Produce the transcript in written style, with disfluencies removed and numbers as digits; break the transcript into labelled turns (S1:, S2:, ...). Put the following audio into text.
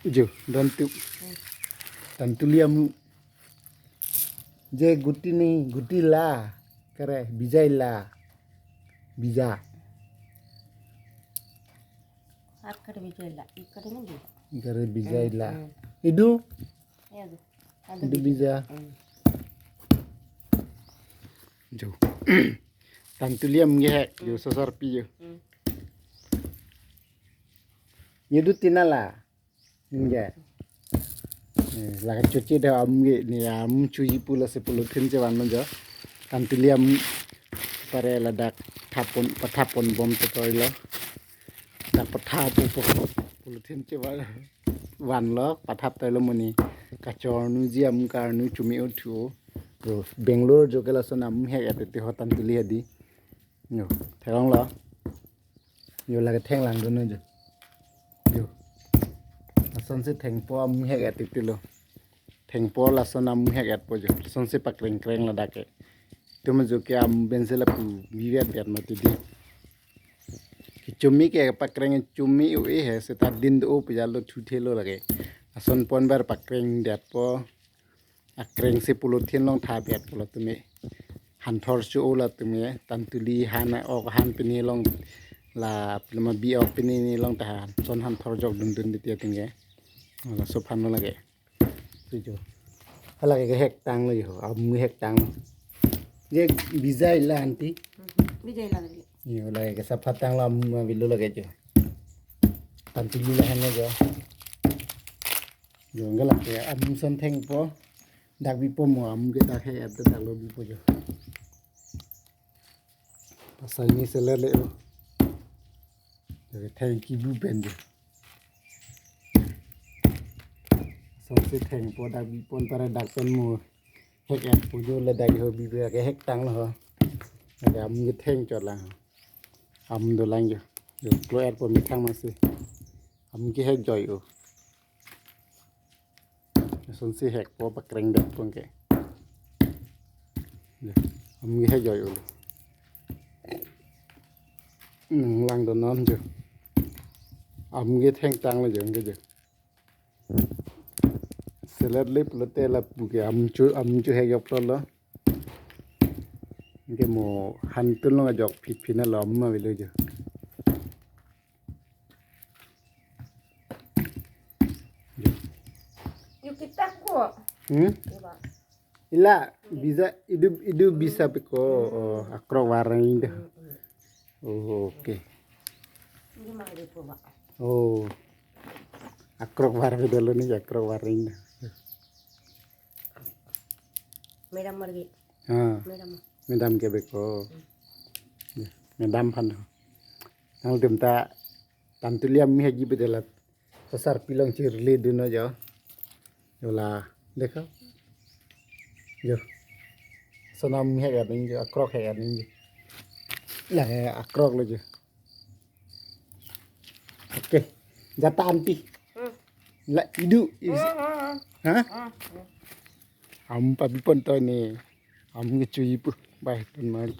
S1: Jo, dan tu liam je guti ni guti la kare bijai la bija
S2: అక్కడ విజయల ఇక్కడ ఉంది
S1: kare bijai la idu
S2: ఏదో
S1: idu bija jo dan tu liam nge jo sosor pi jo idu tinala nge la cuci dah amge ni am cuci pula sepuluh tin je wan jo kantiliam pare la dak patapon bom to toilo dak patap puluh tin je wan lo patap toilo muni kacor nu jiam kar nu cumi uthu ro Bangalore jo kala sonam he ate hotan tili hadi yo therong lo yo la theng lang do no jo yo sonse thengpo am he ate tilo thengpo la sonam he at po jo sonse pakreng kreng la dake tumo jo ke am benzela pu vivet biat mati di cumi ke pakreng cumi u he se ta din do pjalo thuthelo lage ason pon bar pakreng dat po akreng se pulothin long tha biat polo tumi hanthor chu ola tumi tantuli hana ok han pini long la plama bi ok pini ni long ta son hanthor jok dun dun ditia tinge la so phan lage tujo hala ke hek tang lo yo am hek tang ye bijai la anti
S2: విజయల
S1: yo la ke sa phatang la bilu lage jo tantuli la han jo yo ngala ke am son theng po dak bi po mo am ke dak he at dak lo bi po jo pasal ni selele o thai ki bu ben jo sonse theng po dak bi pon para dak pen mo hek at po jo le dak ho bi ke hek tang lo ho dak am ke theng chot la am do lang jo yo klo at po mi thang ma se am ke hek joy o sonse hek po pakreng dak pon ke am ke hek joy o lang do non jo am ke theng tang lo jo ke jo selat lip lote la buke am chu he yok lo ke mo han tun lo jok phit phina lo ma bi lo jo
S2: yuk kita ko
S1: ila bisa idu bisa peko akro warang inde oke
S2: ini mah di coba
S1: oh akrok warang dulu nih akrok warang
S2: medam margi
S1: ah
S2: medam
S1: medam ke beko medam pan nang demta tantuliam mi haji bedelat sasar pilong cirli duno jo yola देखो जो sonam mi haga ning jo akrok haga ning lah akrok lo jo oke jata anti la idu ha am pa bi pon to ni am ngi cuyi pu bai pun mal